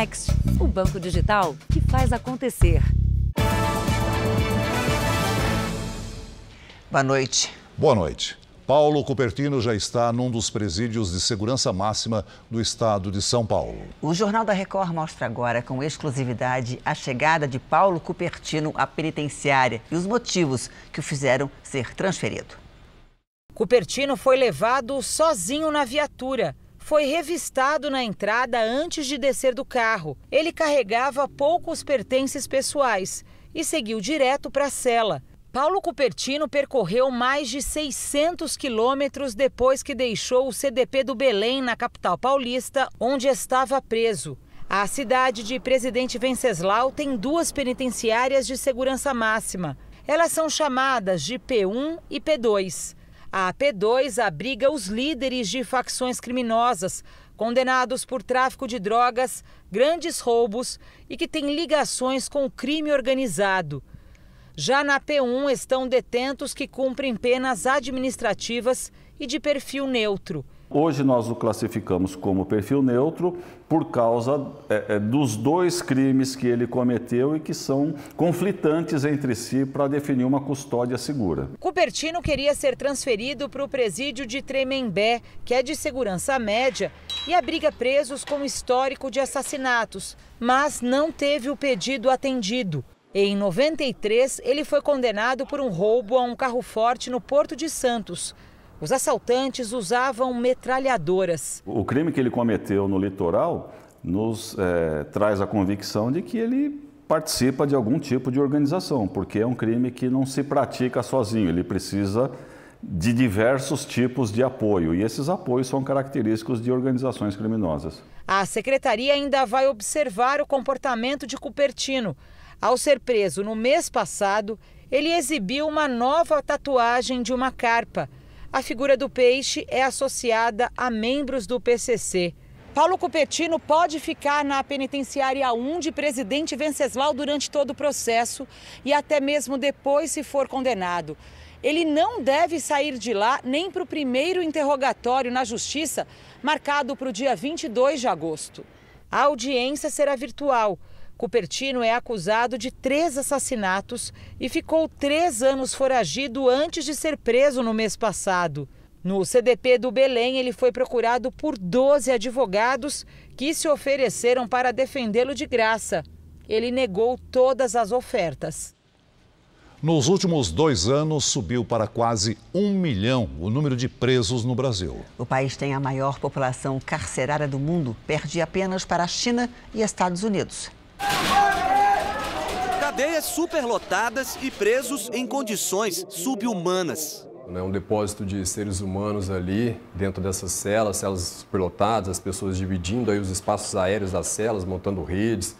Next, o banco digital que faz acontecer. Boa noite. Boa noite. Paulo Cupertino já está num dos presídios de segurança máxima do estado de São Paulo. O Jornal da Record mostra agora com exclusividade a chegada de Paulo Cupertino à penitenciária e os motivos que o fizeram ser transferido. Cupertino foi levado sozinho na viatura. Foi revistado na entrada antes de descer do carro. Ele carregava poucos pertences pessoais e seguiu direto para a cela. Paulo Cupertino percorreu mais de 600 quilômetros depois que deixou o CDP do Belém, na capital paulista, onde estava preso. A cidade de Presidente Venceslau tem 2 penitenciárias de segurança máxima. Elas são chamadas de P1 e P2. A P2 abriga os líderes de facções criminosas, condenados por tráfico de drogas, grandes roubos e que têm ligações com o crime organizado. Já na P1 estão detentos que cumprem penas administrativas e de perfil neutro. Hoje nós o classificamos como perfil neutro por causa dos 2 crimes que ele cometeu e que são conflitantes entre si para definir uma custódia segura. Cupertino queria ser transferido para o presídio de Tremembé, que é de segurança média e abriga presos com histórico de assassinatos, mas não teve o pedido atendido. Em 93, ele foi condenado por um roubo a um carro forte no Porto de Santos. Os assaltantes usavam metralhadoras. O crime que ele cometeu no litoral nos traz a convicção de que ele participa de algum tipo de organização, porque é um crime que não se pratica sozinho, ele precisa de diversos tipos de apoio, e esses apoios são característicos de organizações criminosas. A secretaria ainda vai observar o comportamento de Cupertino. Ao ser preso no mês passado, ele exibiu uma nova tatuagem de uma carpa. A figura do peixe é associada a membros do PCC. Paulo Cupertino pode ficar na penitenciária 1 de Presidente Venceslau durante todo o processo e até mesmo depois, se for condenado. Ele não deve sair de lá nem para o primeiro interrogatório na Justiça, marcado para o dia 22 de agosto. A audiência será virtual. Cupertino é acusado de 3 assassinatos e ficou 3 anos foragido antes de ser preso no mês passado. No CDP do Belém, ele foi procurado por 12 advogados que se ofereceram para defendê-lo de graça. Ele negou todas as ofertas. Nos últimos 2 anos, subiu para quase 1 milhão o número de presos no Brasil. O país tem a maior população carcerária do mundo, perde apenas para a China e Estados Unidos. Cadeias superlotadas e presos em condições subhumanas. É um depósito de seres humanos ali dentro dessas celas superlotadas, as pessoas dividindo aí os espaços aéreos das celas, montando redes,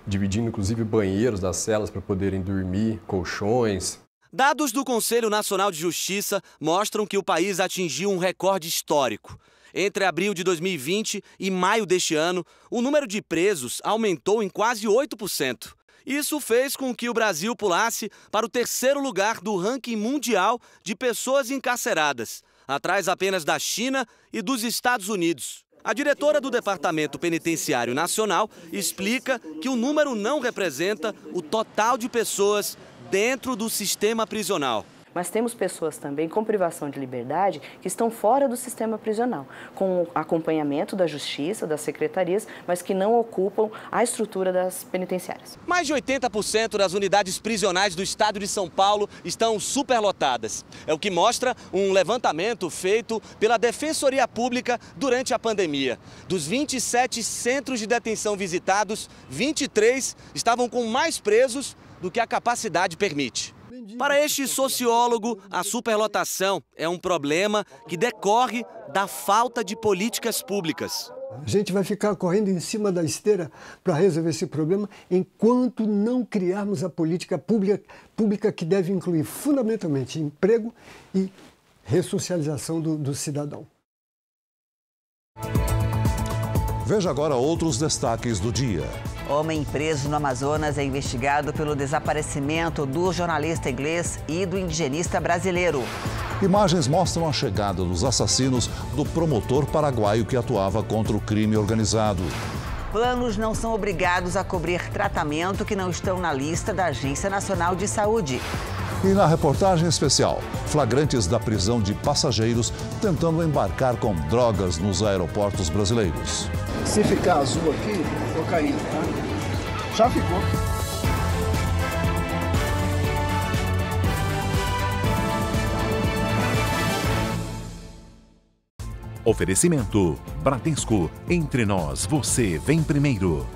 dividindo inclusive banheiros das celas para poderem dormir, colchões. Dados do Conselho Nacional de Justiça mostram que o país atingiu um recorde histórico. Entre abril de 2020 e maio deste ano, o número de presos aumentou em quase 8%. Isso fez com que o Brasil pulasse para o 3º lugar do ranking mundial de pessoas encarceradas, atrás apenas da China e dos Estados Unidos. A diretora do Departamento Penitenciário Nacional explica que o número não representa o total de pessoas dentro do sistema prisional. Mas temos pessoas também com privação de liberdade que estão fora do sistema prisional, com acompanhamento da justiça, das secretarias, mas que não ocupam a estrutura das penitenciárias. Mais de 80% das unidades prisionais do estado de São Paulo estão superlotadas. É o que mostra um levantamento feito pela Defensoria Pública durante a pandemia. Dos 27 centros de detenção visitados, 23 estavam com mais presos do que a capacidade permite. Para este sociólogo, a superlotação é um problema que decorre da falta de políticas públicas. A gente vai ficar correndo em cima da esteira para resolver esse problema enquanto não criarmos a política pública que deve incluir fundamentalmente emprego e ressocialização do cidadão. Veja agora outros destaques do dia. Homem preso no Amazonas é investigado pelo desaparecimento do jornalista inglês e do indigenista brasileiro. Imagens mostram a chegada dos assassinos do promotor paraguaio que atuava contra o crime organizado. Planos não são obrigados a cobrir tratamento que não estão na lista da Agência Nacional de Saúde. E na reportagem especial, flagrantes da prisão de passageiros tentando embarcar com drogas nos aeroportos brasileiros. Se ficar azul aqui, tô caindo, tá? Já ficou. Oferecimento Bradesco. Entre nós, você vem primeiro.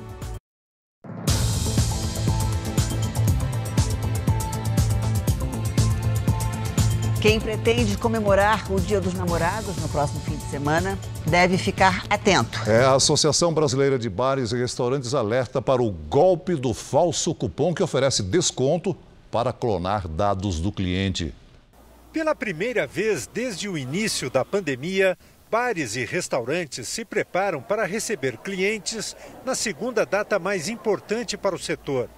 Quem pretende comemorar o Dia dos Namorados no próximo fim de semana deve ficar atento. A Associação Brasileira de Bares e Restaurantes alerta para o golpe do falso cupom que oferece desconto para clonar dados do cliente. Pela primeira vez desde o início da pandemia, bares e restaurantes se preparam para receber clientes na segunda data mais importante para o setor.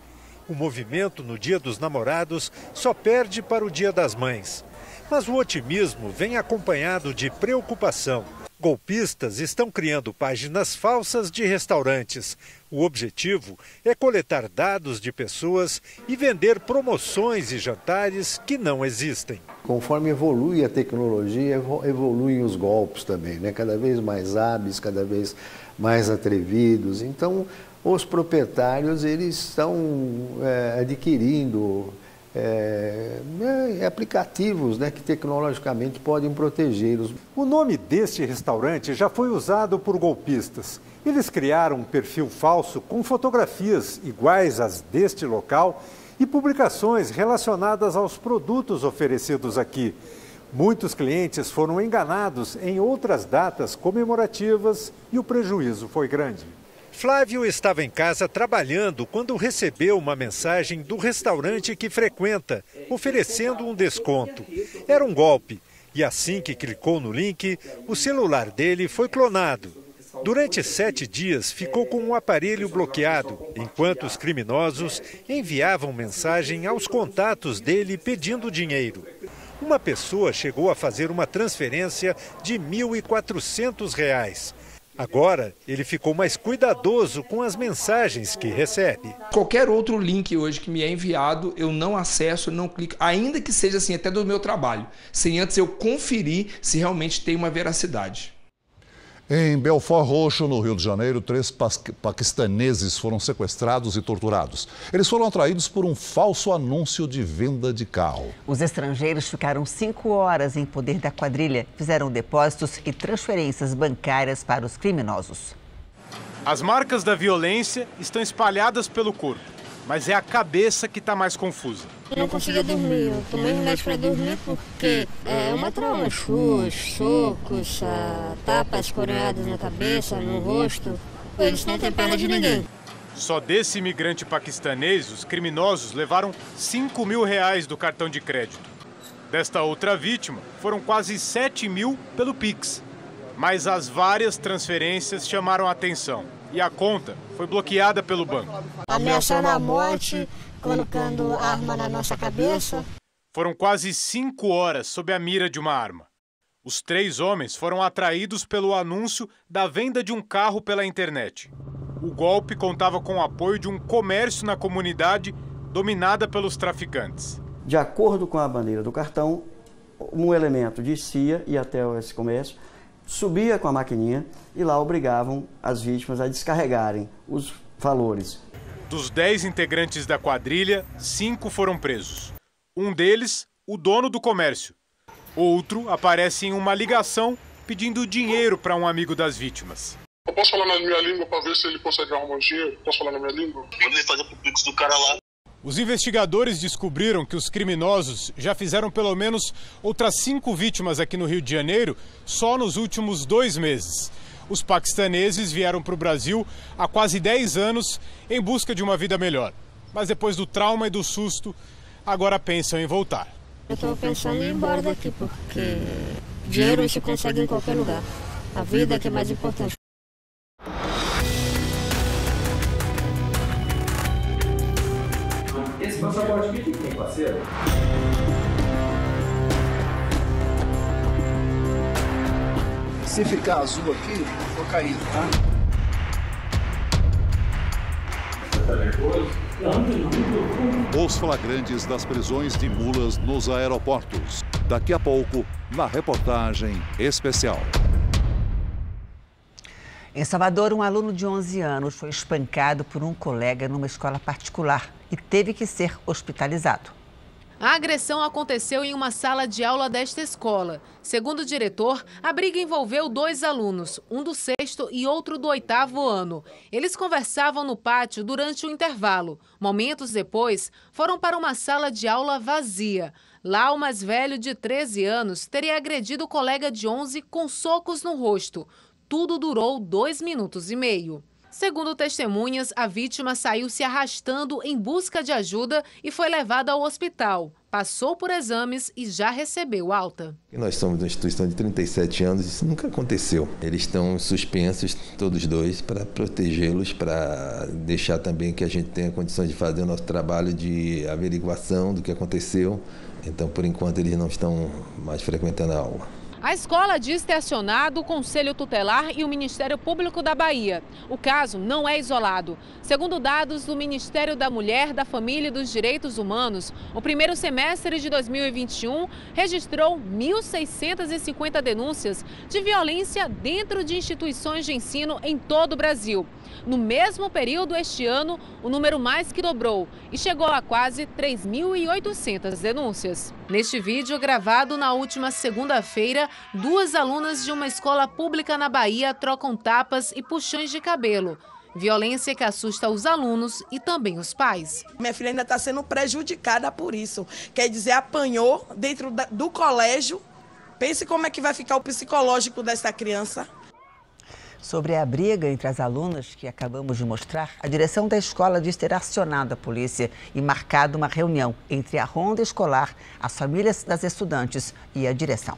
O movimento no Dia dos Namorados só perde para o Dia das Mães. Mas o otimismo vem acompanhado de preocupação. Golpistas estão criando páginas falsas de restaurantes. O objetivo é coletar dados de pessoas e vender promoções e jantares que não existem. Conforme evolui a tecnologia, evoluem os golpes também, né? Cada vez mais hábeis, cada vez mais atrevidos. Então, os proprietários eles estão adquirindo aplicativos, né, que tecnologicamente podem protegê-los. O nome deste restaurante já foi usado por golpistas. Eles criaram um perfil falso com fotografias iguais às deste local e publicações relacionadas aos produtos oferecidos aqui. Muitos clientes foram enganados em outras datas comemorativas e o prejuízo foi grande. Flávio estava em casa trabalhando quando recebeu uma mensagem do restaurante que frequenta, oferecendo um desconto. Era um golpe e assim que clicou no link, o celular dele foi clonado. Durante 7 dias ficou com o aparelho bloqueado, enquanto os criminosos enviavam mensagem aos contatos dele pedindo dinheiro. Uma pessoa chegou a fazer uma transferência de R$ 1.400. Agora, ele ficou mais cuidadoso com as mensagens que recebe. Qualquer outro link hoje que me é enviado, eu não acesso, não clico, ainda que seja assim, até do meu trabalho, sem antes eu conferir se realmente tem uma veracidade. Em Belfort Roxo, no Rio de Janeiro, 3 paquistaneses foram sequestrados e torturados. Eles foram atraídos por um falso anúncio de venda de carro. Os estrangeiros ficaram 5 horas em poder da quadrilha, fizeram depósitos e transferências bancárias para os criminosos. As marcas da violência estão espalhadas pelo corpo, mas é a cabeça que está mais confusa. Eu não conseguia dormir, eu tomei remédio para dormir porque é uma trauma, chutes, socos, tapas coreadas na cabeça, no rosto. Eles não têm pena de ninguém. Só desse imigrante paquistanês, os criminosos levaram R$5 mil do cartão de crédito. Desta outra vítima, foram quase 7 mil pelo Pix. Mas as várias transferências chamaram a atenção e a conta foi bloqueada pelo banco. Ameaçando a morte, colocando arma na nossa cabeça. Foram quase 5 horas sob a mira de uma arma. Os 3 homens foram atraídos pelo anúncio da venda de um carro pela internet. O golpe contava com o apoio de um comércio na comunidade dominada pelos traficantes. De acordo com a bandeira do cartão, um elemento descia e até esse comércio, subia com a maquininha e lá obrigavam as vítimas a descarregarem os valores. Dos 10 integrantes da quadrilha, 5 foram presos. Um deles, o dono do comércio. Outro aparece em uma ligação pedindo dinheiro para um amigo das vítimas. Eu posso falar na minha língua para ver se ele consegue arrumar dinheiro? Posso falar na minha língua? Mandei fazer pro Pix do cara lá. Os investigadores descobriram que os criminosos já fizeram pelo menos outras 5 vítimas aqui no Rio de Janeiro só nos últimos 2 meses. Os paquistaneses vieram para o Brasil há quase 10 anos em busca de uma vida melhor. Mas depois do trauma e do susto, agora pensam em voltar. Eu estou pensando em ir embora daqui, porque dinheiro se consegue em qualquer lugar. A vida é que é mais importante. Esse passaporte aqui que tem, parceiro? Se ficar azul aqui, tô caindo, tá? Os flagrantes das prisões de mulas nos aeroportos. Daqui a pouco, na reportagem especial. Em Salvador, um aluno de 11 anos foi espancado por um colega numa escola particular e teve que ser hospitalizado. A agressão aconteceu em uma sala de aula desta escola. Segundo o diretor, a briga envolveu 2 alunos, um do 6º e outro do 8º ano. Eles conversavam no pátio durante o intervalo. Momentos depois, foram para uma sala de aula vazia. Lá, o mais velho, de 13 anos, teria agredido o colega de 11 com socos no rosto. Tudo durou 2 minutos e meio. Segundo testemunhas, a vítima saiu se arrastando em busca de ajuda e foi levada ao hospital. Passou por exames e já recebeu alta. Nós somos uma instituição de 37 anos, isso nunca aconteceu. Eles estão suspensos, todos dois, para protegê-los, para deixar também que a gente tenha condições de fazer o nosso trabalho de averiguação do que aconteceu. Então, por enquanto, eles não estão mais frequentando a aula. A escola diz ter acionado o Conselho Tutelar e o Ministério Público da Bahia. O caso não é isolado. Segundo dados do Ministério da Mulher, da Família e dos Direitos Humanos, o primeiro semestre de 2021 registrou 1.650 denúncias de violência dentro de instituições de ensino em todo o Brasil. No mesmo período este ano, o número mais que dobrou e chegou a quase 3.800 denúncias. Neste vídeo, gravado na última segunda-feira, 2 alunas de uma escola pública na Bahia trocam tapas e puxões de cabelo. Violência que assusta os alunos e também os pais. Minha filha ainda está sendo prejudicada por isso. Quer dizer, apanhou dentro do colégio. Pense como é que vai ficar o psicológico dessa criança. Sobre a briga entre as alunas que acabamos de mostrar, a direção da escola diz ter acionado a polícia e marcado uma reunião entre a ronda escolar, as famílias das estudantes e a direção.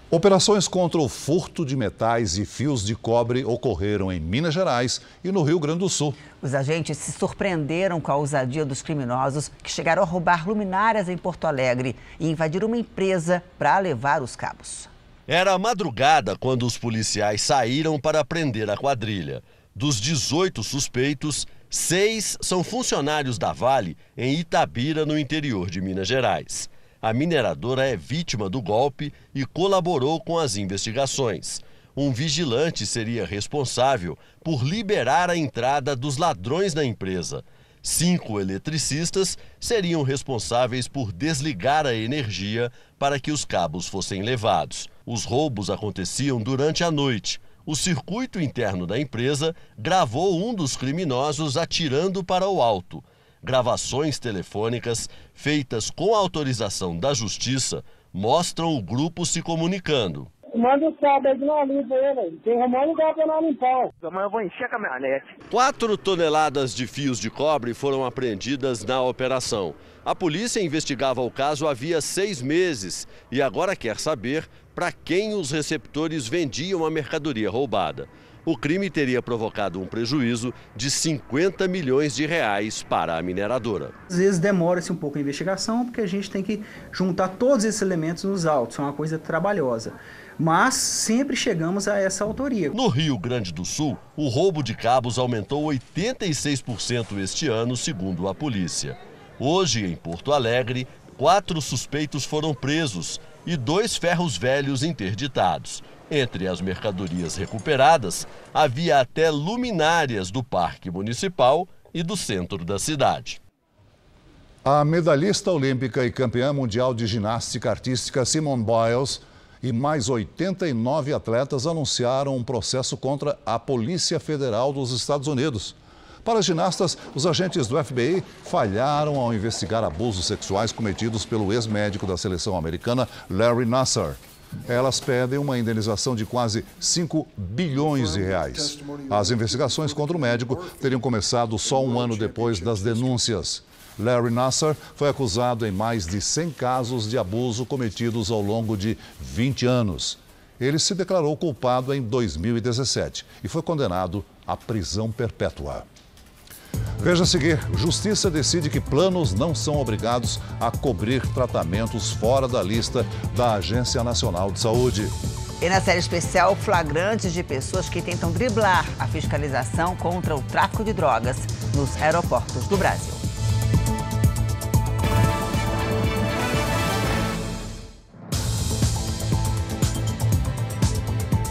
Operações contra o furto de metais e fios de cobre ocorreram em Minas Gerais e no Rio Grande do Sul. Os agentes se surpreenderam com a ousadia dos criminosos que chegaram a roubar luminárias em Porto Alegre e invadir uma empresa para levar os cabos. Era madrugada quando os policiais saíram para prender a quadrilha. Dos 18 suspeitos, 6 são funcionários da Vale em Itabira, no interior de Minas Gerais. A mineradora é vítima do golpe e colaborou com as investigações. Um vigilante seria responsável por liberar a entrada dos ladrões na empresa. 5 eletricistas seriam responsáveis por desligar a energia para que os cabos fossem levados. Os roubos aconteciam durante a noite. O circuito interno da empresa gravou um dos criminosos atirando para o alto. Gravações telefônicas feitas com autorização da Justiça mostram o grupo se comunicando. Manda o cabo aí de uma limpa aí, velho. Tem que arrumar um lugar pra não limpar. Amanhã eu vou encher a caminhonete. 4 toneladas de fios de cobre foram apreendidas na operação. A polícia investigava o caso havia 6 meses e agora quer saber para quem os receptores vendiam a mercadoria roubada. O crime teria provocado um prejuízo de 50 milhões de reais para a mineradora. Às vezes demora-se um pouco a investigação porque a gente tem que juntar todos esses elementos nos autos, é uma coisa trabalhosa. Mas sempre chegamos a essa autoria. No Rio Grande do Sul, o roubo de cabos aumentou 86% este ano, segundo a polícia. Hoje, em Porto Alegre, 4 suspeitos foram presos e 2 ferros velhos interditados. Entre as mercadorias recuperadas, havia até luminárias do Parque Municipal e do centro da cidade. A medalhista olímpica e campeã mundial de ginástica artística Simone Biles e mais 89 atletas anunciaram um processo contra a Polícia Federal dos Estados Unidos. Para as ginastas, os agentes do FBI falharam ao investigar abusos sexuais cometidos pelo ex-médico da seleção americana, Larry Nassar. Elas pedem uma indenização de quase 5 bilhões de reais. As investigações contra o médico teriam começado só um ano depois das denúncias. Larry Nassar foi acusado em mais de 100 casos de abuso cometidos ao longo de 20 anos. Ele se declarou culpado em 2017 e foi condenado à prisão perpétua. Veja a seguir, Justiça decide que planos não são obrigados a cobrir tratamentos fora da lista da Agência Nacional de Saúde. E na série especial, flagrantes de pessoas que tentam driblar a fiscalização contra o tráfico de drogas nos aeroportos do Brasil.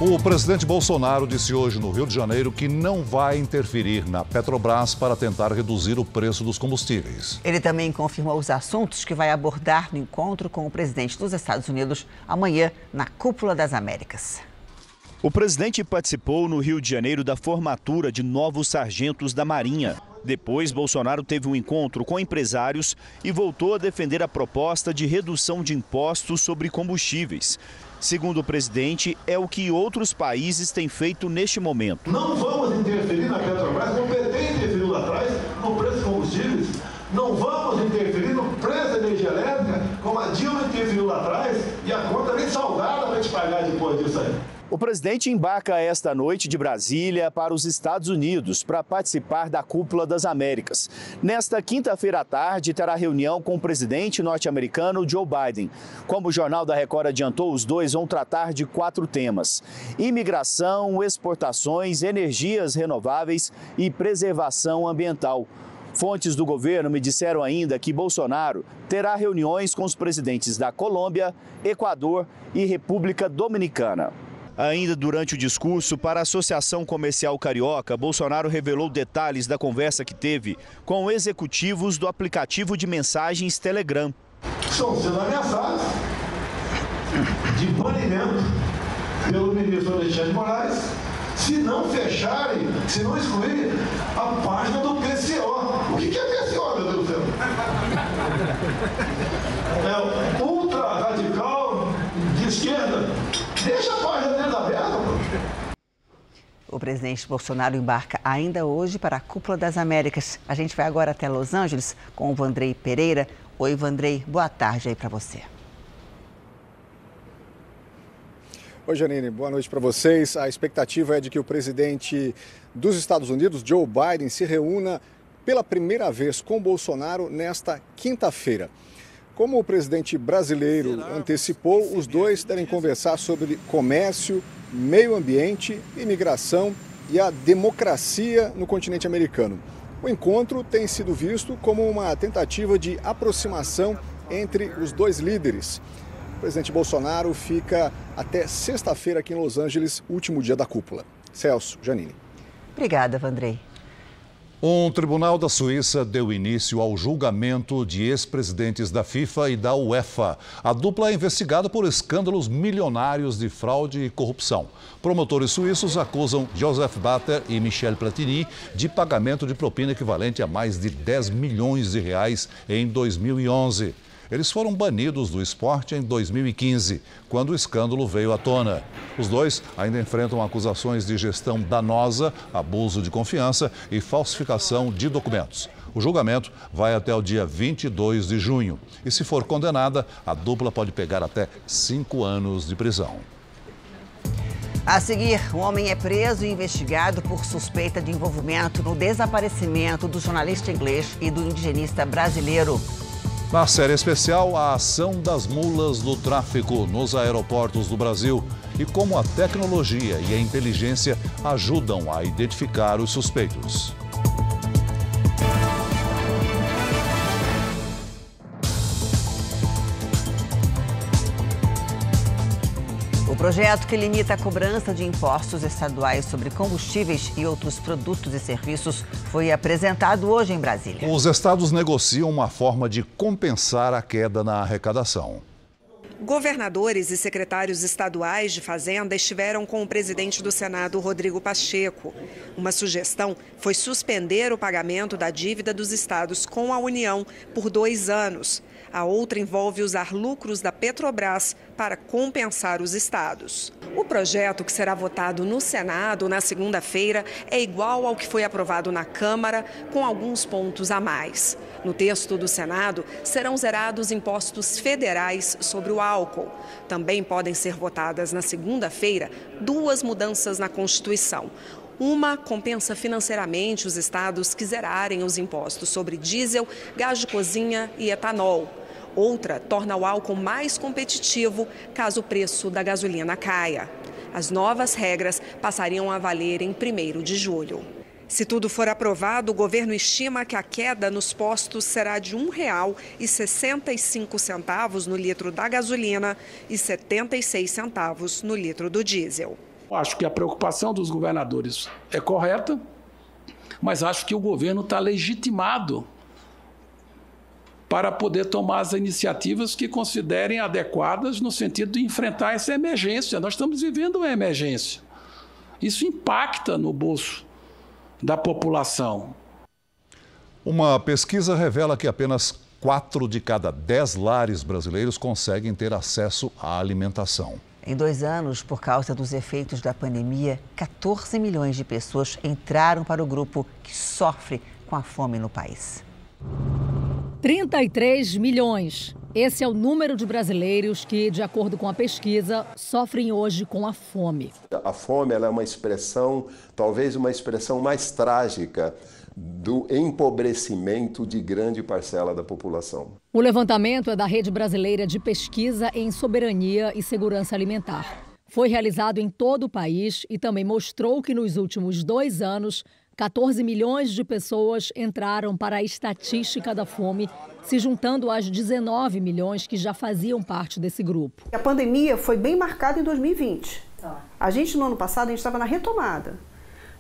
O presidente Bolsonaro disse hoje no Rio de Janeiro que não vai interferir na Petrobras para tentar reduzir o preço dos combustíveis. Ele também confirmou os assuntos que vai abordar no encontro com o presidente dos Estados Unidos amanhã na Cúpula das Américas. O presidente participou no Rio de Janeiro da formatura de novos sargentos da Marinha. Depois, Bolsonaro teve um encontro com empresários e voltou a defender a proposta de redução de impostos sobre combustíveis. Segundo o presidente, é o que outros países têm feito neste momento. Não vamos interferir na Petrobras, como o PT interferiu lá atrás no preço dos combustíveis. Não vamos interferir no preço da energia elétrica, como a Dilma interferiu lá atrás, e a conta vem salgada para te pagar depois disso aí. O presidente embarca esta noite de Brasília para os Estados Unidos para participar da Cúpula das Américas. Nesta quinta-feira à tarde, terá reunião com o presidente norte-americano Joe Biden. Como o Jornal da Record adiantou, os dois vão tratar de 4 temas: imigração, exportações, energias renováveis e preservação ambiental. Fontes do governo me disseram ainda que Bolsonaro terá reuniões com os presidentes da Colômbia, Equador e República Dominicana. Ainda durante o discurso para a Associação Comercial Carioca, Bolsonaro revelou detalhes da conversa que teve com executivos do aplicativo de mensagens Telegram. Estão sendo ameaçados de banimento pelo ministro Alexandre de Moraes se não fecharem, se não excluírem a página do PCO. O que é PCO, meu Deus do céu? É ultra radical de esquerda. Deixa a página deles aberta. O presidente Bolsonaro embarca ainda hoje para a Cúpula das Américas. A gente vai agora até Los Angeles com o Vandrei Pereira. Oi, Vandrei, boa tarde aí para você. Oi, Janine, boa noite para vocês. A expectativa é de que o presidente dos Estados Unidos, Joe Biden, se reúna pela primeira vez com Bolsonaro nesta quinta-feira. Como o presidente brasileiro antecipou, os dois devem conversar sobre comércio, meio ambiente, imigração e a democracia no continente americano. O encontro tem sido visto como uma tentativa de aproximação entre os dois líderes. O presidente Bolsonaro fica até sexta-feira aqui em Los Angeles, último dia da cúpula. Celso, Janine. Obrigada, Vandrei. Um tribunal da Suíça deu início ao julgamento de ex-presidentes da FIFA e da UEFA. A dupla é investigada por escândalos milionários de fraude e corrupção. Promotores suíços acusam Joseph Blatter e Michel Platini de pagamento de propina equivalente a mais de 10 milhões de reais em 2011. Eles foram banidos do esporte em 2015, quando o escândalo veio à tona. Os dois ainda enfrentam acusações de gestão danosa, abuso de confiança e falsificação de documentos. O julgamento vai até o dia 22 de junho. E se for condenada, a dupla pode pegar até 5 anos de prisão. A seguir, um homem é preso e investigado por suspeita de envolvimento no desaparecimento do jornalista inglês e do indigenista brasileiro. Na série especial, a ação das mulas do tráfico nos aeroportos do Brasil e como a tecnologia e a inteligência ajudam a identificar os suspeitos. O projeto que limita a cobrança de impostos estaduais sobre combustíveis e outros produtos e serviços foi apresentado hoje em Brasília. Os estados negociam uma forma de compensar a queda na arrecadação. Governadores e secretários estaduais de Fazenda estiveram com o presidente do Senado, Rodrigo Pacheco. Uma sugestão foi suspender o pagamento da dívida dos estados com a União por 2 anos. A outra envolve usar lucros da Petrobras para compensar os estados. O projeto, que será votado no Senado na segunda-feira, é igual ao que foi aprovado na Câmara, com alguns pontos a mais. No texto do Senado, serão zerados impostos federais sobre o álcool. Também podem ser votadas na segunda-feira 2 mudanças na Constituição. Uma compensa financeiramente os estados que zerarem os impostos sobre diesel, gás de cozinha e etanol. Outra torna o álcool mais competitivo caso o preço da gasolina caia. As novas regras passariam a valer em 1º de julho. Se tudo for aprovado, o governo estima que a queda nos postos será de R$ 1,65 no litro da gasolina e 76 centavos no litro do diesel. Acho que a preocupação dos governadores é correta, mas acho que o governo está legitimado para poder tomar as iniciativas que considerem adequadas no sentido de enfrentar essa emergência. Nós estamos vivendo uma emergência. Isso impacta no bolso da população. Uma pesquisa revela que apenas 4 de cada 10 lares brasileiros conseguem ter acesso à alimentação. Em 2 anos, por causa dos efeitos da pandemia, 14 milhões de pessoas entraram para o grupo que sofre com a fome no país. 33 milhões. Esse é o número de brasileiros que, de acordo com a pesquisa, sofrem hoje com a fome. A fome ela é uma expressão, talvez uma expressão mais trágica do empobrecimento de grande parcela da população. O levantamento é da Rede Brasileira de Pesquisa em Soberania e Segurança Alimentar. Foi realizado em todo o país e também mostrou que nos últimos 2 anos, 14 milhões de pessoas entraram para a estatística da fome, se juntando às 19 milhões que já faziam parte desse grupo. A pandemia foi bem marcada em 2020. A gente, no ano passado, estava na retomada.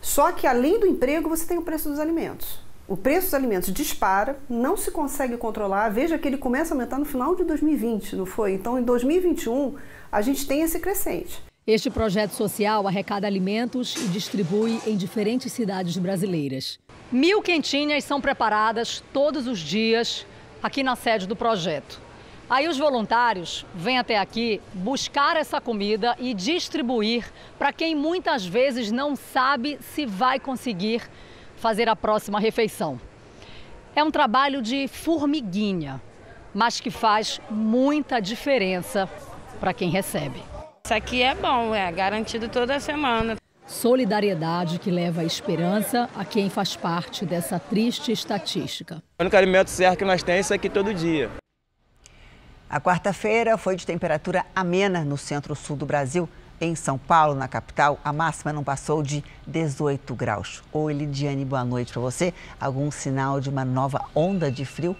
Só que, além do emprego, você tem o preço dos alimentos. O preço dos alimentos dispara, não se consegue controlar. Veja que ele começa a aumentar no final de 2020, não foi? Então, em 2021, a gente tem esse crescente. Este projeto social arrecada alimentos e distribui em diferentes cidades brasileiras. 1000 quentinhas são preparadas todos os dias aqui na sede do projeto. Aí os voluntários vêm até aqui buscar essa comida e distribuir para quem muitas vezes não sabe se vai conseguir fazer a próxima refeição. É um trabalho de formiguinha, mas que faz muita diferença para quem recebe. Isso aqui é bom, é garantido toda semana. Solidariedade que leva a esperança a quem faz parte dessa triste estatística. O único alimento certo que nós temos é isso aqui todo dia. A quarta-feira foi de temperatura amena no centro-sul do Brasil. Em São Paulo, na capital, a máxima não passou de 18 graus. Oi, Lidiane, boa noite para você. Algum sinal de uma nova onda de frio?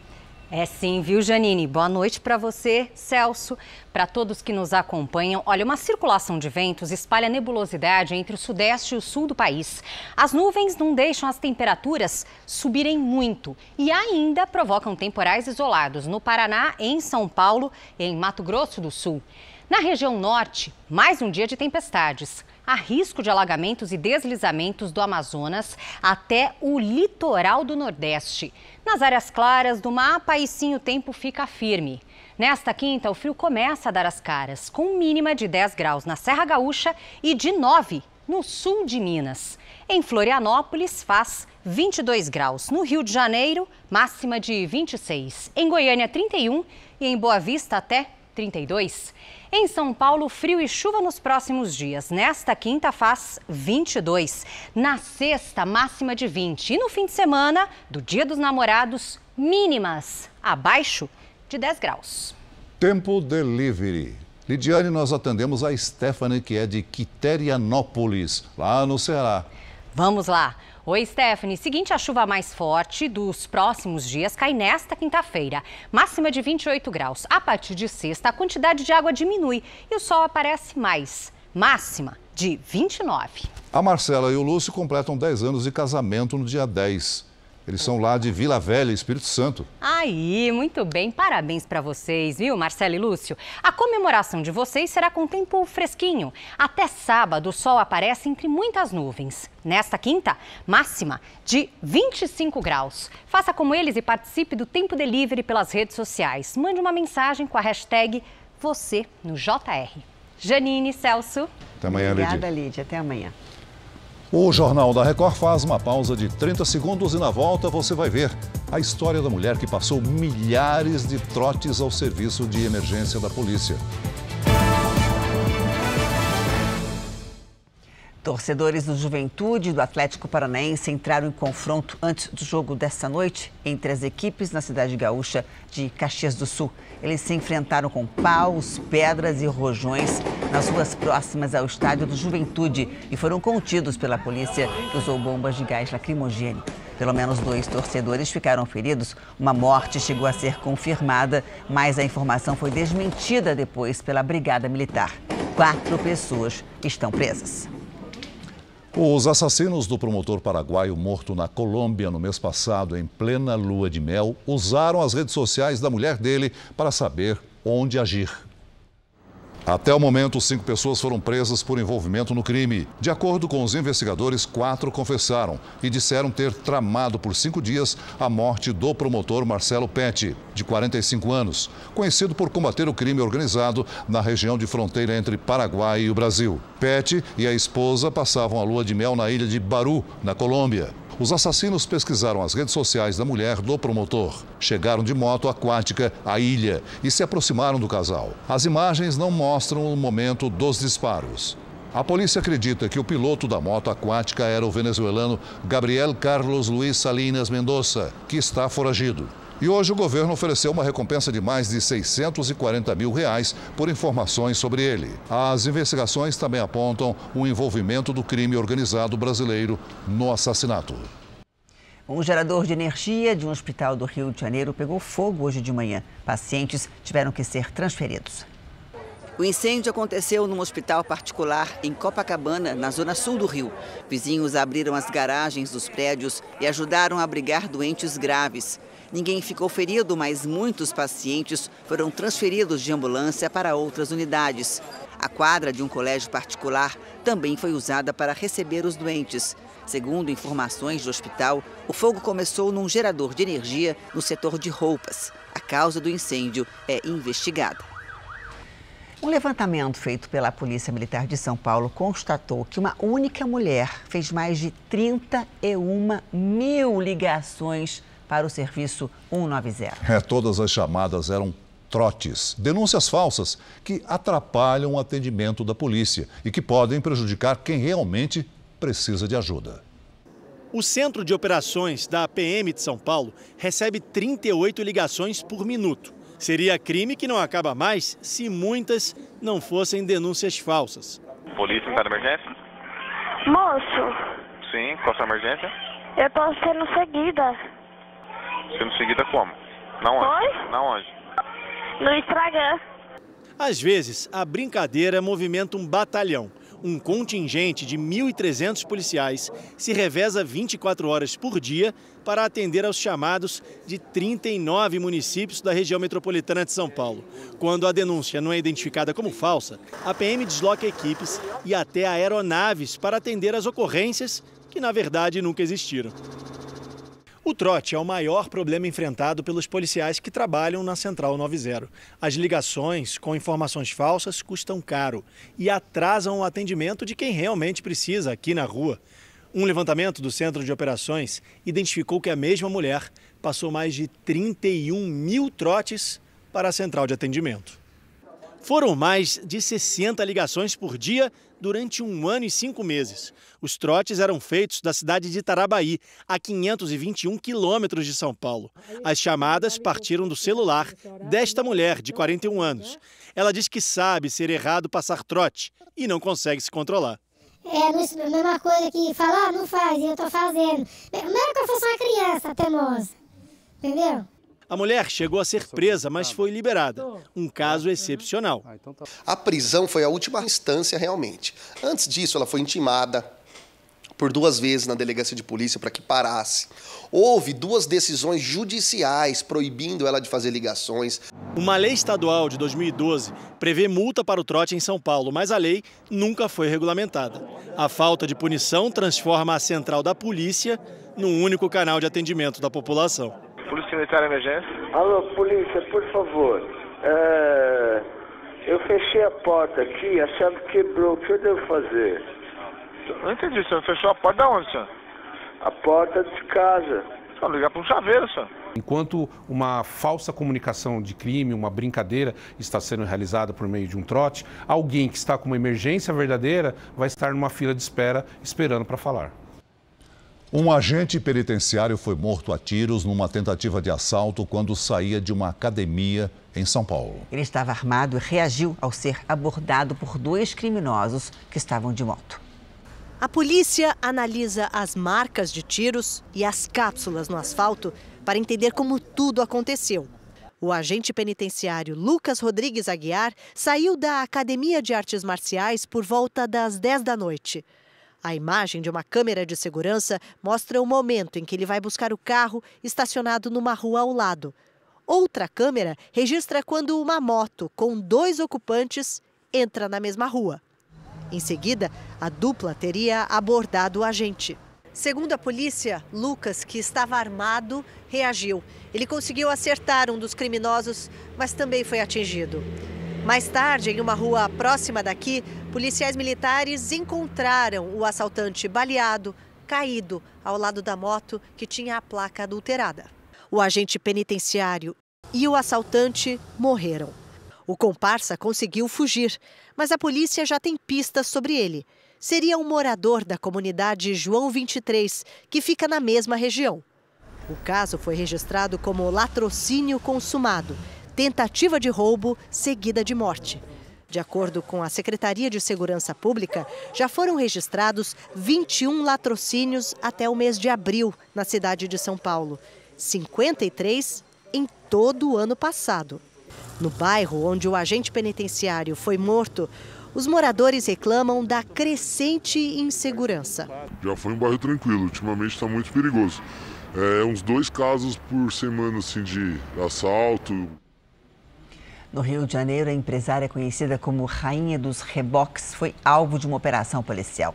É sim, viu, Janine? Boa noite para você, Celso, para todos que nos acompanham. Olha, uma circulação de ventos espalha nebulosidade entre o sudeste e o sul do país. As nuvens não deixam as temperaturas subirem muito e ainda provocam temporais isolados no Paraná, em São Paulo e em Mato Grosso do Sul. Na região norte, mais um dia de tempestades. Há risco de alagamentos e deslizamentos do Amazonas até o litoral do Nordeste. Nas áreas claras do mapa, aí sim o tempo fica firme. Nesta quinta, o frio começa a dar as caras, com mínima de 10 graus na Serra Gaúcha e de 9 no sul de Minas. Em Florianópolis, faz 22 graus. No Rio de Janeiro, máxima de 26. Em Goiânia, 31 e em Boa Vista, até 32. Em São Paulo, frio e chuva nos próximos dias. Nesta quinta faz 22. Na sexta, máxima de 20. E no fim de semana, do Dia dos Namorados, mínimas abaixo de 10 graus. Tempo Delivery. Lidiane, nós atendemos a Stephanie, que é de Quiterianópolis, lá no Ceará. Vamos lá. Oi, Stephanie. Seguinte, a chuva mais forte dos próximos dias cai nesta quinta-feira. Máxima de 28 graus. A partir de sexta, a quantidade de água diminui e o sol aparece mais. Máxima de 29. A Marcela e o Lúcio completam 10 anos de casamento no dia 10. Eles são lá de Vila Velha, Espírito Santo. Aí, muito bem. Parabéns para vocês, viu, Marcelo e Lúcio? A comemoração de vocês será com tempo fresquinho. Até sábado, o sol aparece entre muitas nuvens. Nesta quinta, máxima de 25 graus. Faça como eles e participe do Tempo Delivery pelas redes sociais. Mande uma mensagem com a hashtag você no JR. Janine, Celso. Até amanhã, Lídia. Obrigada, Lídia. Até amanhã. O Jornal da Record faz uma pausa de 30 segundos e na volta você vai ver a história da mulher que passou milhares de trotes ao serviço de emergência da polícia. Torcedores do Juventude e do Atlético Paranaense entraram em confronto antes do jogo desta noite entre as equipes na cidade gaúcha de Caxias do Sul. Eles se enfrentaram com paus, pedras e rojões nas ruas próximas ao estádio do Juventude e foram contidos pela polícia, que usou bombas de gás lacrimogêneo. Pelo menos 2 torcedores ficaram feridos. Uma morte chegou a ser confirmada, mas a informação foi desmentida depois pela Brigada Militar. 4 pessoas estão presas. Os assassinos do promotor paraguaio morto na Colômbia no mês passado, em plena lua de mel, usaram as redes sociais da mulher dele para saber onde agir. Até o momento, 5 pessoas foram presas por envolvimento no crime. De acordo com os investigadores, 4 confessaram e disseram ter tramado por 5 dias a morte do promotor Marcelo Pet, de 45 anos, conhecido por combater o crime organizado na região de fronteira entre Paraguai e o Brasil. Pet e a esposa passavam a lua de mel na ilha de Baru, na Colômbia. Os assassinos pesquisaram as redes sociais da mulher do promotor. Chegaram de moto aquática à ilha e se aproximaram do casal. As imagens não mostram o momento dos disparos. A polícia acredita que o piloto da moto aquática era o venezuelano Gabriel Carlos Luiz Salinas Mendoza, que está foragido. E hoje o governo ofereceu uma recompensa de mais de R$640 mil por informações sobre ele. As investigações também apontam o envolvimento do crime organizado brasileiro no assassinato. Um gerador de energia de um hospital do Rio de Janeiro pegou fogo hoje de manhã. Pacientes tiveram que ser transferidos. O incêndio aconteceu num hospital particular em Copacabana, na zona sul do Rio. Vizinhos abriram as garagens dos prédios e ajudaram a abrigar doentes graves. Ninguém ficou ferido, mas muitos pacientes foram transferidos de ambulância para outras unidades. A quadra de um colégio particular também foi usada para receber os doentes. Segundo informações do hospital, o fogo começou num gerador de energia no setor de roupas. A causa do incêndio é investigada. Um levantamento feito pela Polícia Militar de São Paulo constatou que uma única mulher fez mais de 31 mil ligações para o serviço 190. Todas as chamadas eram trotes, denúncias falsas que atrapalham o atendimento da polícia e que podem prejudicar quem realmente precisa de ajuda. O Centro de Operações da PM de São Paulo recebe 38 ligações por minuto. Seria crime que não acaba mais se muitas não fossem denúncias falsas. Polícia, está na emergência? Moço. Sim, qual a sua emergência? Eu estou sendo seguida. Sendo seguida como? Na onde? Oi? Na onde? No Instagram. Às vezes, a brincadeira movimenta um batalhão. Um contingente de 1.300 policiais se reveza 24 horas por dia para atender aos chamados de 39 municípios da região metropolitana de São Paulo. Quando a denúncia não é identificada como falsa, a PM desloca equipes e até aeronaves para atender as ocorrências que, na verdade, nunca existiram. O trote é o maior problema enfrentado pelos policiais que trabalham na Central 90. As ligações com informações falsas custam caro e atrasam o atendimento de quem realmente precisa aqui na rua. Um levantamento do Centro de Operações identificou que a mesma mulher passou mais de 31 mil trotes para a Central de Atendimento. Foram mais de 60 ligações por dia durante 1 ano e 5 meses. Os trotes eram feitos da cidade de Itarabái, a 521 quilômetros de São Paulo. As chamadas partiram do celular desta mulher, de 41 anos. Ela diz que sabe ser errado passar trote e não consegue se controlar. É a mesma coisa que falar, não faz, e eu estou fazendo. Mesmo que eu fosse uma criança teimosa, entendeu? A mulher chegou a ser presa, mas foi liberada. Um caso excepcional. A prisão foi a última instância realmente. Antes disso, ela foi intimada por 2 vezes na delegacia de polícia para que parasse. Houve 2 decisões judiciais proibindo ela de fazer ligações. Uma lei estadual de 2012 prevê multa para o trote em São Paulo, mas a lei nunca foi regulamentada. A falta de punição transforma a central da polícia num único canal de atendimento da população. Polícia Militar Emergência? Alô, polícia, por favor. Eu fechei a porta aqui, a chave quebrou. O que eu devo fazer? Não entendi, senhor. Fechou a porta de onde, senhor? A porta de casa. Só ligar para um chaveiro, senhor. Enquanto uma falsa comunicação de crime, uma brincadeira está sendo realizada por meio de um trote, alguém que está com uma emergência verdadeira vai estar numa fila de espera esperando para falar. Um agente penitenciário foi morto a tiros numa tentativa de assalto quando saía de uma academia em São Paulo. Ele estava armado e reagiu ao ser abordado por 2 criminosos que estavam de moto. A polícia analisa as marcas de tiros e as cápsulas no asfalto para entender como tudo aconteceu. O agente penitenciário Lucas Rodrigues Aguiar saiu da Academia de Artes Marciais por volta das 10 da noite. A imagem de uma câmera de segurança mostra o momento em que ele vai buscar o carro estacionado numa rua ao lado. Outra câmera registra quando uma moto com 2 ocupantes entra na mesma rua. Em seguida, a dupla teria abordado o agente. Segundo a polícia, Lucas, que estava armado, reagiu. Ele conseguiu acertar um dos criminosos, mas também foi atingido. Mais tarde, em uma rua próxima daqui, policiais militares encontraram o assaltante baleado, caído ao lado da moto que tinha a placa adulterada. O agente penitenciário e o assaltante morreram. O comparsa conseguiu fugir, mas a polícia já tem pistas sobre ele. Seria um morador da comunidade João 23, que fica na mesma região. O caso foi registrado como latrocínio consumado, tentativa de roubo seguida de morte. De acordo com a Secretaria de Segurança Pública, já foram registrados 21 latrocínios até o mês de abril na cidade de São Paulo, 53 em todo o ano passado. No bairro onde o agente penitenciário foi morto, os moradores reclamam da crescente insegurança. Já foi um bairro tranquilo, ultimamente está muito perigoso. Uns 2 casos por semana assim, de assalto. No Rio de Janeiro, a empresária conhecida como Rainha dos Reboques foi alvo de uma operação policial.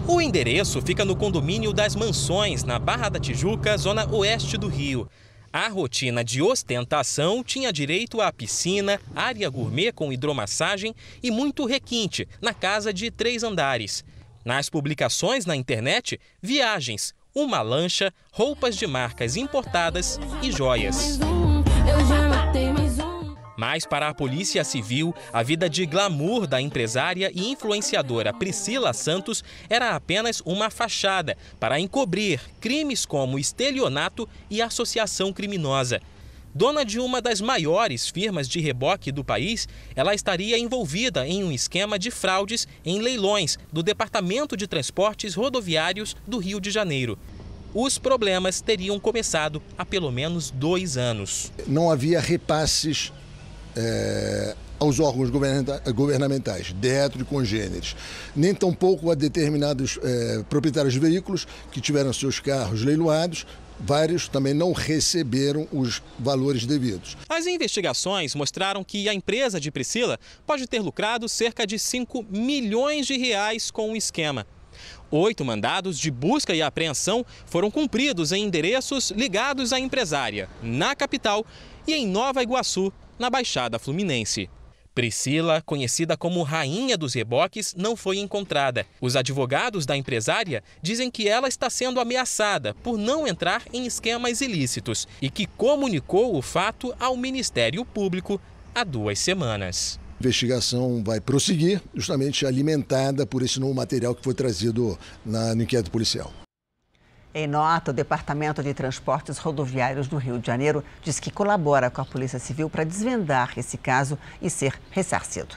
O endereço fica no condomínio das Mansões, na Barra da Tijuca, zona oeste do Rio. A rotina de ostentação tinha direito à piscina, área gourmet com hidromassagem e muito requinte, na casa de 3 andares. Nas publicações na internet, viagens, uma lancha, roupas de marcas importadas e joias. Mas para a Polícia Civil, a vida de glamour da empresária e influenciadora Priscila Santos era apenas uma fachada para encobrir crimes como estelionato e associação criminosa. Dona de uma das maiores firmas de reboque do país, ela estaria envolvida em um esquema de fraudes em leilões do Departamento de Transportes Rodoviários do Rio de Janeiro. Os problemas teriam começado há pelo menos 2 anos. Não havia repasses aos órgãos governamentais, dentro e congêneres, nem tampouco a determinados proprietários de veículos que tiveram seus carros leiloados. Vários também não receberam os valores devidos. As investigações mostraram que a empresa de Priscila pode ter lucrado cerca de 5 milhões de reais com o esquema. 8 mandados de busca e apreensão foram cumpridos em endereços ligados à empresária, na capital e em Nova Iguaçu, na Baixada Fluminense. Priscila, conhecida como Rainha dos Reboques, não foi encontrada. Os advogados da empresária dizem que ela está sendo ameaçada por não entrar em esquemas ilícitos e que comunicou o fato ao Ministério Público há 2 semanas. A investigação vai prosseguir, justamente alimentada por esse novo material que foi trazido no inquérito policial. Em nota, o Departamento de Transportes Rodoviários do Rio de Janeiro diz que colabora com a Polícia Civil para desvendar esse caso e ser ressarcido.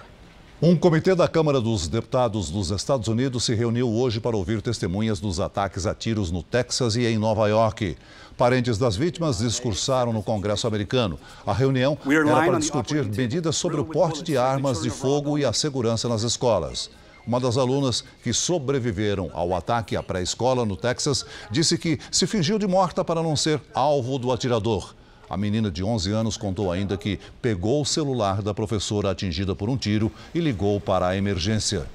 Um comitê da Câmara dos Deputados dos Estados Unidos se reuniu hoje para ouvir testemunhas dos ataques a tiros no Texas e em Nova York. Parentes das vítimas discursaram no Congresso americano. A reunião era para discutir medidas sobre o porte de armas de fogo e a segurança nas escolas. Uma das alunas que sobreviveram ao ataque à pré-escola no Texas disse que se fingiu de morta para não ser alvo do atirador. A menina de 11 anos contou ainda que pegou o celular da professora atingida por um tiro e ligou para a emergência.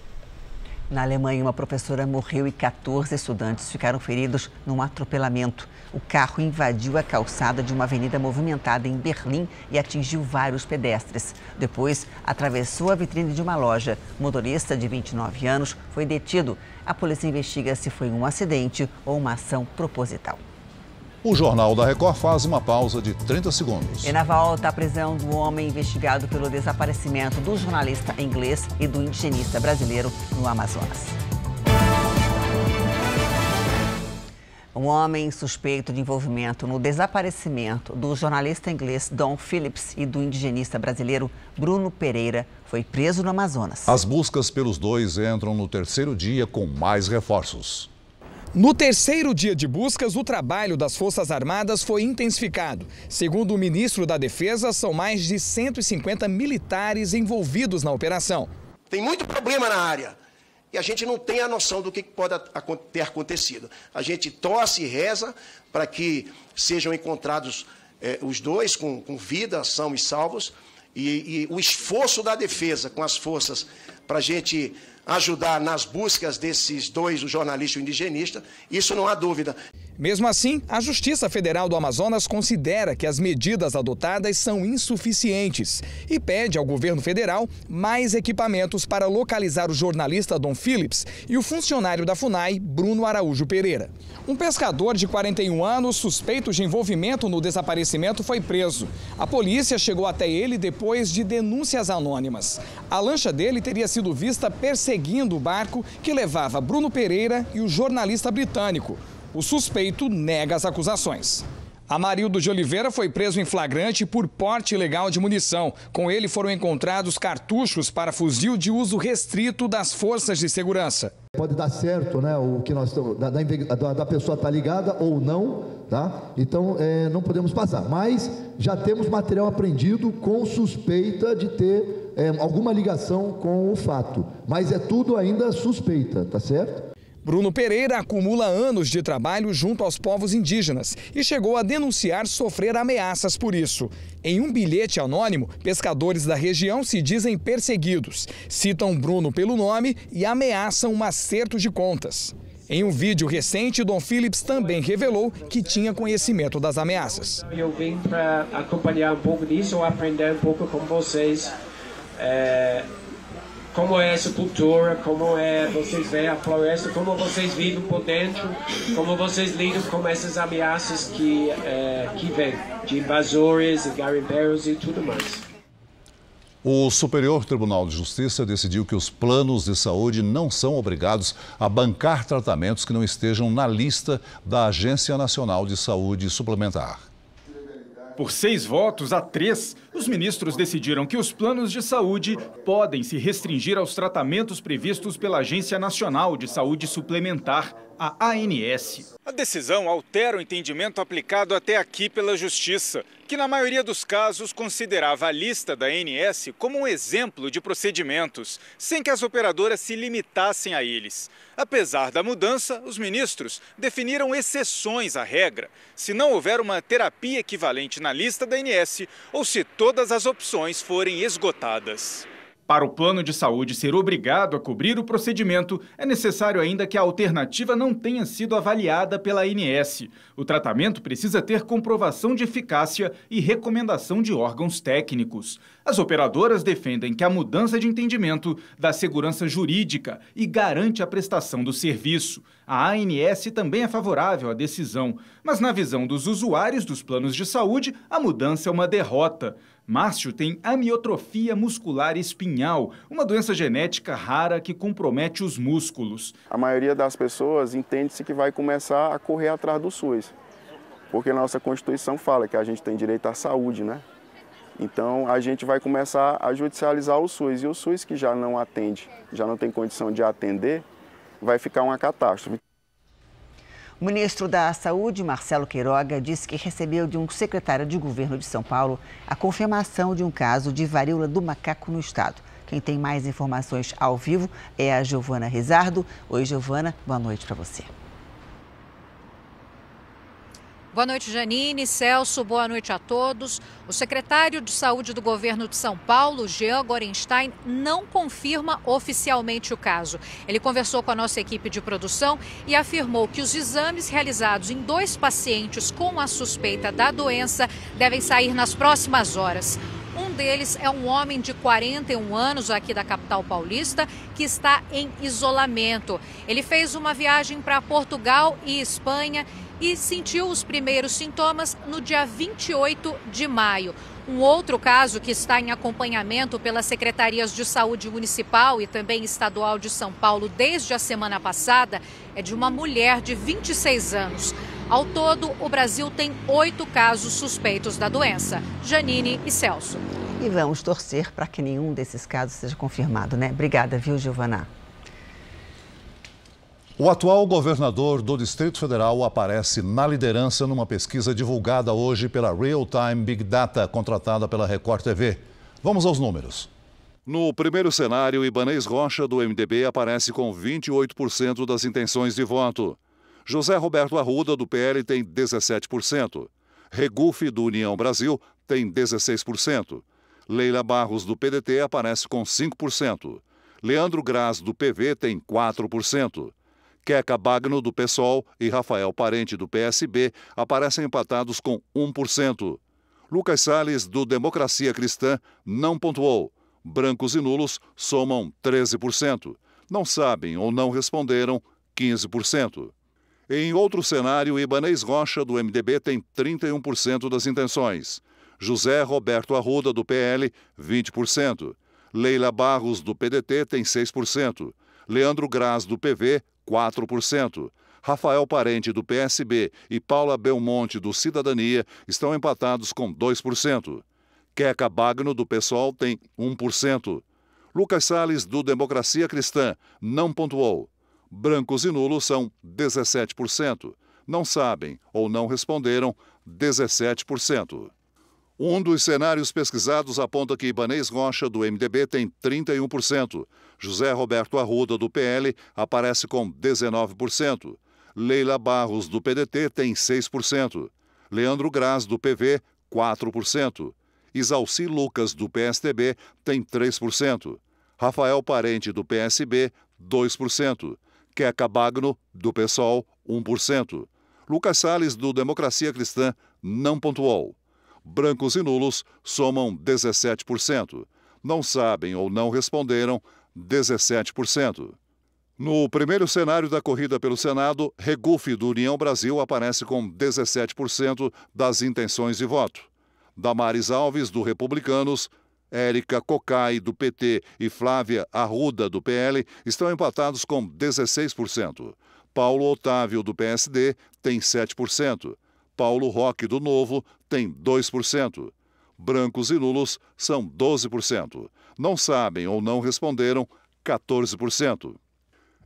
Na Alemanha, uma professora morreu e 14 estudantes ficaram feridos num atropelamento. O carro invadiu a calçada de uma avenida movimentada em Berlim e atingiu vários pedestres. Depois, atravessou a vitrine de uma loja. O motorista, de 29 anos, foi detido. A polícia investiga se foi um acidente ou uma ação proposital. O Jornal da Record faz uma pausa de 30 segundos. E na volta, a prisão do homem investigado pelo desaparecimento do jornalista inglês e do indigenista brasileiro no Amazonas. Um homem suspeito de envolvimento no desaparecimento do jornalista inglês Dom Phillips e do indigenista brasileiro Bruno Pereira foi preso no Amazonas. As buscas pelos dois entram no terceiro dia com mais reforços. No terceiro dia de buscas, o trabalho das Forças Armadas foi intensificado. Segundo o ministro da Defesa, são mais de 150 militares envolvidos na operação. Tem muito problema na área. E a gente não tem a noção do que pode ter acontecido. A gente torce e reza para que sejam encontrados os dois com vida, são e salvos. E o esforço da defesa com as forças para a gente ajudar nas buscas desses dois, o jornalista e o indigenista, isso não há dúvida. Mesmo assim, a Justiça Federal do Amazonas considera que as medidas adotadas são insuficientes e pede ao governo federal mais equipamentos para localizar o jornalista Dom Phillips e o funcionário da FUNAI, Bruno Araújo Pereira. Um pescador de 41 anos, suspeito de envolvimento no desaparecimento, foi preso. A polícia chegou até ele depois de denúncias anônimas. A lancha dele teria sido vista perseguindo o barco que levava Bruno Pereira e o jornalista britânico. O suspeito nega as acusações. Amarildo de Oliveira foi preso em flagrante por porte ilegal de munição. Com ele foram encontrados cartuchos para fuzil de uso restrito das forças de segurança. Pode dar certo, né? O que nós estamos, da pessoa estar ligada ou não, tá? Então não podemos passar. Mas já temos material apreendido com suspeita de ter alguma ligação com o fato. Mas é tudo ainda suspeita, tá certo? Bruno Pereira acumula anos de trabalho junto aos povos indígenas e chegou a denunciar sofrer ameaças por isso. Em um bilhete anônimo, pescadores da região se dizem perseguidos, citam Bruno pelo nome e ameaçam um acerto de contas. Em um vídeo recente, Dom Phillips também revelou que tinha conhecimento das ameaças. Eu vim para acompanhar um pouco disso, ou aprender um pouco com vocês. Como é essa cultura, como vocês veem a floresta, como vocês vivem por dentro, como vocês lidam com essas ameaças que vêm, de invasores, garimpeiros e tudo mais. O Superior Tribunal de Justiça decidiu que os planos de saúde não são obrigados a bancar tratamentos que não estejam na lista da Agência Nacional de Saúde Suplementar. Por 6 votos a 3, os ministros decidiram que os planos de saúde podem se restringir aos tratamentos previstos pela Agência Nacional de Saúde Suplementar, a ANS. A decisão altera o entendimento aplicado até aqui pela Justiça, que na maioria dos casos considerava a lista da ANS como um exemplo de procedimentos, sem que as operadoras se limitassem a eles. Apesar da mudança, os ministros definiram exceções à regra, se não houver uma terapia equivalente na lista da ANS ou se todas as opções forem esgotadas. Para o plano de saúde ser obrigado a cobrir o procedimento, é necessário ainda que a alternativa não tenha sido avaliada pela ANS. O tratamento precisa ter comprovação de eficácia e recomendação de órgãos técnicos. As operadoras defendem que a mudança de entendimento dá segurança jurídica e garante a prestação do serviço. A ANS também é favorável à decisão, mas na visão dos usuários dos planos de saúde, a mudança é uma derrota. Márcio tem amiotrofia muscular espinhal, uma doença genética rara que compromete os músculos. A maioria das pessoas entende-se que vai começar a correr atrás do SUS, porque a nossa Constituição fala que a gente tem direito à saúde, né? Então a gente vai começar a judicializar o SUS, e o SUS que já não atende, já não tem condição de atender, vai ficar uma catástrofe. O ministro da Saúde, Marcelo Queiroga, disse que recebeu de um secretário de governo de São Paulo a confirmação de um caso de varíola do macaco no estado. Quem tem mais informações ao vivo é a Giovana Rizardo. Oi, Giovana, boa noite para você. Boa noite, Janine, Celso, boa noite a todos. O secretário de Saúde do governo de São Paulo, Jean Gorenstein, não confirma oficialmente o caso. Ele conversou com a nossa equipe de produção e afirmou que os exames realizados em 2 pacientes com a suspeita da doença devem sair nas próximas horas. Um deles é um homem de 41 anos, aqui da capital paulista, que está em isolamento. Ele fez uma viagem para Portugal e Espanha e sentiu os primeiros sintomas no dia 28 de maio. Um outro caso que está em acompanhamento pelas secretarias de saúde municipal e também estadual de São Paulo desde a semana passada é de uma mulher de 26 anos. Ao todo, o Brasil tem 8 casos suspeitos da doença. Janine e Celso. E vamos torcer para que nenhum desses casos seja confirmado, né? Obrigada, viu, Giovana? O atual governador do Distrito Federal aparece na liderança numa pesquisa divulgada hoje pela Real Time Big Data, contratada pela Record TV. Vamos aos números. No primeiro cenário, Ibanez Rocha, do MDB, aparece com 28% das intenções de voto. José Roberto Arruda, do PL, tem 17%. Regufe, do União Brasil, tem 16%. Leila Barros, do PDT, aparece com 5%. Leandro Graz, do PV, tem 4%. Queca Bagno, do PSOL, e Rafael Parente, do PSB, aparecem empatados com 1%. Lucas Salles, do Democracia Cristã, não pontuou. Brancos e nulos somam 13%. Não sabem ou não responderam, 15%. Em outro cenário, Ibanez Rocha, do MDB, tem 31% das intenções. José Roberto Arruda, do PL, 20%. Leila Barros, do PDT, tem 6%. Leandro Graz, do PV, 4%. Rafael Parente, do PSB, e Paula Belmonte, do Cidadania, estão empatados com 2%. Queca Bagno, do PSOL, tem 1%. Lucas Salles, do Democracia Cristã, não pontuou. Brancos e nulos são 17%. Não sabem ou não responderam, 17%. Um dos cenários pesquisados aponta que Ibanez Rocha, do MDB, tem 31%. José Roberto Arruda, do PL, aparece com 19%. Leila Barros, do PDT, tem 6%. Leandro Graz, do PV, 4%. Isalci Lucas, do PSDB, tem 3%. Rafael Parente, do PSB, 2%. Queca Bagno, do PSOL, 1%. Lucas Salles, do Democracia Cristã, não pontuou. Brancos e nulos somam 17%. Não sabem ou não responderam, 17%. No primeiro cenário da corrida pelo Senado, Regufe, do União Brasil, aparece com 17% das intenções de voto. Damares Alves, do Republicanos, Érica Cocai, do PT, e Flávia Arruda, do PL, estão empatados com 16%. Paulo Otávio, do PSD, tem 7%. Paulo Roque, do Novo, tem 2%. Brancos e nulos são 12%. Não sabem ou não responderam, 14%.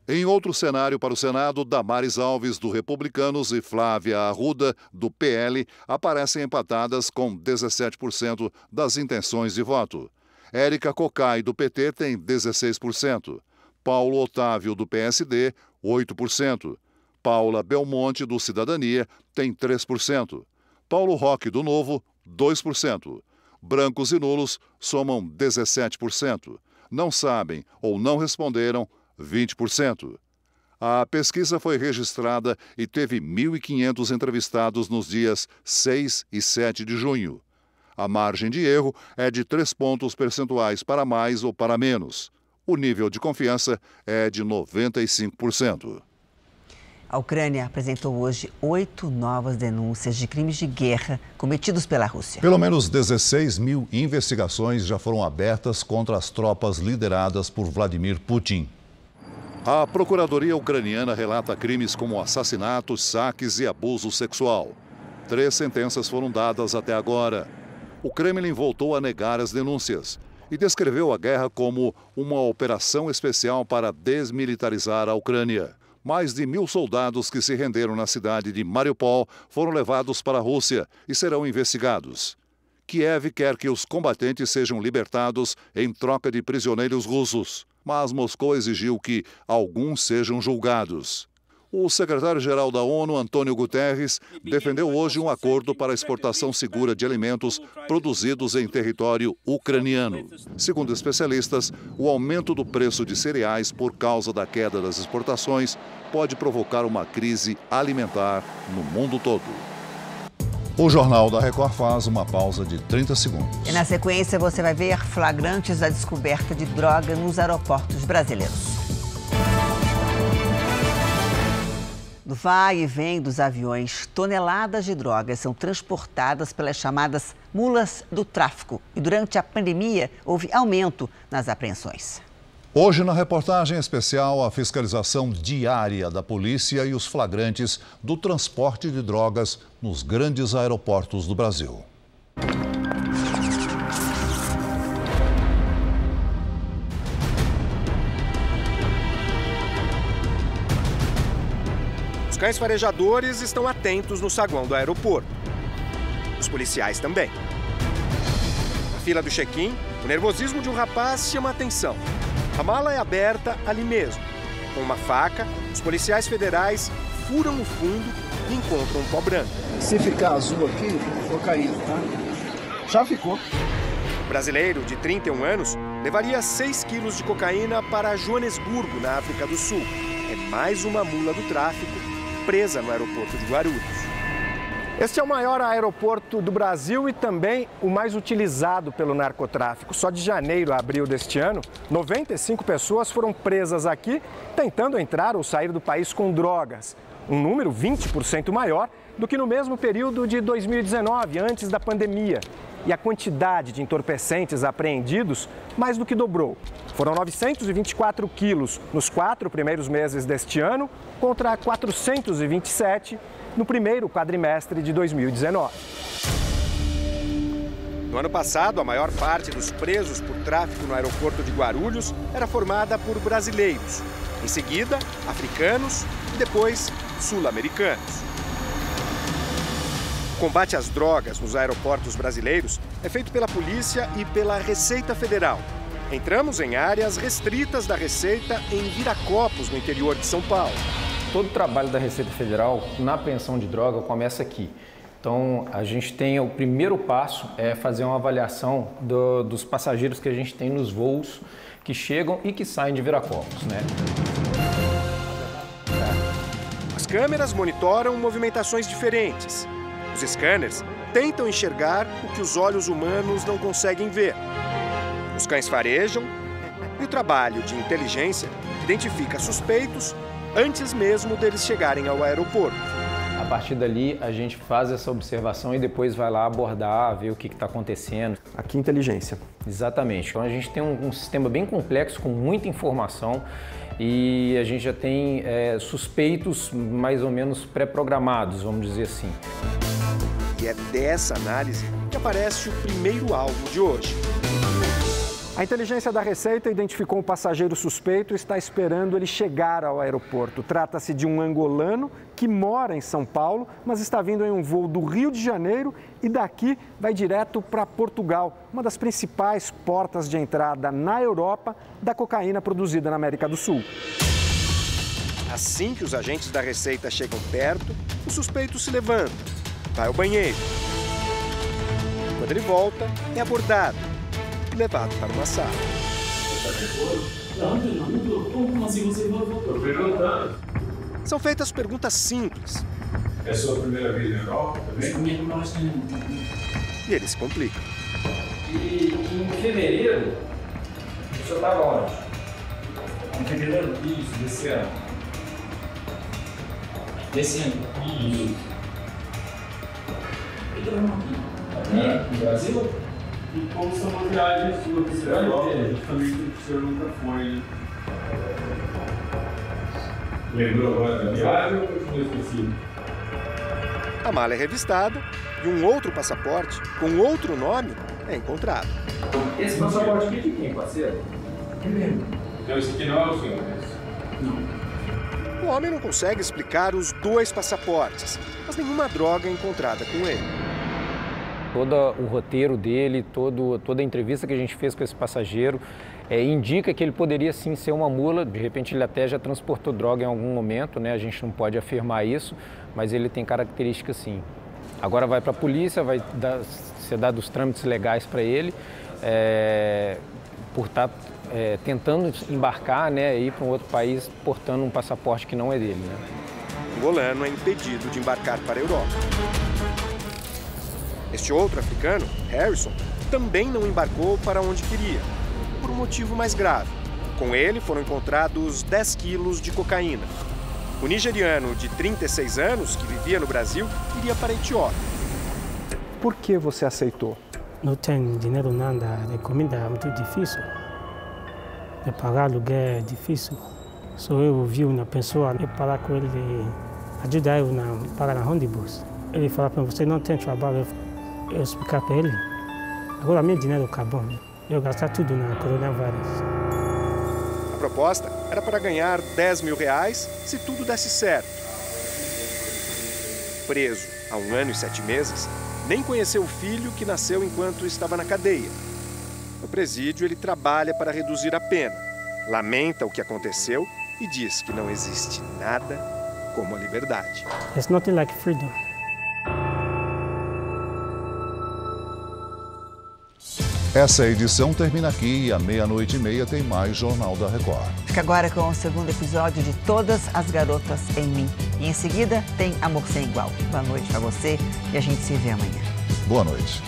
Em outro cenário para o Senado, Damares Alves, do Republicanos, e Flávia Arruda, do PL, aparecem empatadas com 17% das intenções de voto. Érica Cocai, do PT, tem 16%. Paulo Otávio, do PSD, 8%. Paula Belmonte, do Cidadania, tem 3%. Paulo Roque, do Novo, 2%. Brancos e nulos somam 17%. Não sabem ou não responderam, 20%. A pesquisa foi registrada e teve 1.500 entrevistados nos dias 6 e 7 de junho. A margem de erro é de 3 pontos percentuais para mais ou para menos. O nível de confiança é de 95%. A Ucrânia apresentou hoje 8 novas denúncias de crimes de guerra cometidos pela Rússia. Pelo menos 16 mil investigações já foram abertas contra as tropas lideradas por Vladimir Putin. A Procuradoria Ucraniana relata crimes como assassinatos, saques e abuso sexual. 3 sentenças foram dadas até agora. O Kremlin voltou a negar as denúncias e descreveu a guerra como uma operação especial para desmilitarizar a Ucrânia. Mais de 1.000 soldados que se renderam na cidade de Mariupol foram levados para a Rússia e serão investigados. Kiev quer que os combatentes sejam libertados em troca de prisioneiros russos, mas Moscou exigiu que alguns sejam julgados. O secretário-geral da ONU, Antônio Guterres, defendeu hoje um acordo para a exportação segura de alimentos produzidos em território ucraniano. Segundo especialistas, o aumento do preço de cereais por causa da queda das exportações pode provocar uma crise alimentar no mundo todo. O Jornal da Record faz uma pausa de 30 segundos. E na sequência você vai ver flagrantes da descoberta de droga nos aeroportos brasileiros. No vai e vem dos aviões, toneladas de drogas são transportadas pelas chamadas mulas do tráfico. E durante a pandemia, houve aumento nas apreensões. Hoje, na reportagem especial, a fiscalização diária da polícia e os flagrantes do transporte de drogas nos grandes aeroportos do Brasil. Os cães farejadores estão atentos no saguão do aeroporto. Os policiais também. Na fila do check-in, o nervosismo de um rapaz chama a atenção. A mala é aberta ali mesmo. Com uma faca, os policiais federais furam o fundo e encontram um pó branco. Se ficar azul aqui, cocaína, tá? Já ficou. O brasileiro, de 31 anos, levaria 6 quilos de cocaína para Joanesburgo, na África do Sul. É mais uma mula do tráfico presa no aeroporto de Guarulhos. Este é o maior aeroporto do Brasil e também o mais utilizado pelo narcotráfico. Só de janeiro a abril deste ano, 95 pessoas foram presas aqui tentando entrar ou sair do país com drogas. Um número 20% maior do que no mesmo período de 2019, antes da pandemia. E a quantidade de entorpecentes apreendidos mais do que dobrou. Foram 924 quilos nos 4 primeiros meses deste ano, contra 427 no primeiro quadrimestre de 2019. No ano passado, a maior parte dos presos por tráfico no aeroporto de Guarulhos era formada por brasileiros. Em seguida, africanos e depois sul-americanos. O combate às drogas nos aeroportos brasileiros é feito pela polícia e pela Receita Federal. Entramos em áreas restritas da Receita em Viracopos, no interior de São Paulo. Todo o trabalho da Receita Federal na apreensão de droga começa aqui. Então, a gente tem o primeiro passo é fazer uma avaliação dos passageiros que a gente tem nos voos que chegam e que saem de Viracopos, né? As câmeras monitoram movimentações diferentes. Os scanners tentam enxergar o que os olhos humanos não conseguem ver. Os cães farejam e o trabalho de inteligência identifica suspeitos antes mesmo deles chegarem ao aeroporto. A partir dali, a gente faz essa observação e depois vai lá abordar, ver o que está acontecendo. Aqui, inteligência. Exatamente. Então, a gente tem um sistema bem complexo, com muita informação, e a gente já tem suspeitos mais ou menos pré-programados, vamos dizer assim. E é dessa análise que aparece o primeiro alvo de hoje. A inteligência da Receita identificou um passageiro suspeito e está esperando ele chegar ao aeroporto. Trata-se de um angolano que mora em São Paulo, mas está vindo em um voo do Rio de Janeiro e daqui vai direto para Portugal, uma das principais portas de entrada na Europa da cocaína produzida na América do Sul. Assim que os agentes da Receita chegam perto, o suspeito se levanta, vai ao banheiro. Quando ele volta, é abordado e levado para uma sala. Como assim você voltou? Perguntando. São feitas perguntas simples. É a sua primeira vez na Europa também? E ele se complica. E em fevereiro, o senhor estava onde? Em fevereiro? Isso, desse ano. Desse ano? Isso. Aqui, no Brasil? E como são uma viagem sua para esse Europa, justamente porque o senhor nunca foi. Lembrou agora da viagem ou continua esquecido? A mala é revistada e um outro passaporte com outro nome é encontrado. Esse passaporte aqui de quem, parceiro? É mesmo. Então esse aqui não é o senhor? Não. O homem não consegue explicar os 2 passaportes, mas nenhuma droga é encontrada com ele. Todo o roteiro dele, toda a entrevista que a gente fez com esse passageiro indica que ele poderia sim ser uma mula. De repente ele até já transportou droga em algum momento, né? A gente não pode afirmar isso, mas ele tem características sim. Agora vai para a polícia, vai ser dado os trâmites legais para ele, por estar tentando embarcar, né, ir para um outro país portando um passaporte que não é dele, né? O angolano é impedido de embarcar para a Europa. Este outro africano, Harrison, também não embarcou para onde queria, por um motivo mais grave. Com ele foram encontrados 10 quilos de cocaína. O nigeriano de 36 anos, que vivia no Brasil, iria para a Etiópia. Por que você aceitou? Não tenho dinheiro nada, de comida é muito difícil. De pagar aluguel é difícil. Só eu vi uma pessoa, eu falar com ele, ajudar eu a pagar na ônibus. Ele falou para mim, você não tem trabalho. Eu explicar para ele. Agora meu dinheiro acabou. Eu gastar tudo na coronavírus. A proposta era para ganhar R$10 mil se tudo desse certo. Preso há 1 ano e 7 meses, nem conheceu o filho que nasceu enquanto estava na cadeia. No presídio, ele trabalha para reduzir a pena, lamenta o que aconteceu e diz que não existe nada como a liberdade. It's nothing like freedom. Essa edição termina aqui e à 00:30 tem mais Jornal da Record. Fica agora com o 2º episódio de Todas as Garotas em Mim. E em seguida tem Amor Sem Igual. Boa noite para você e a gente se vê amanhã. Boa noite.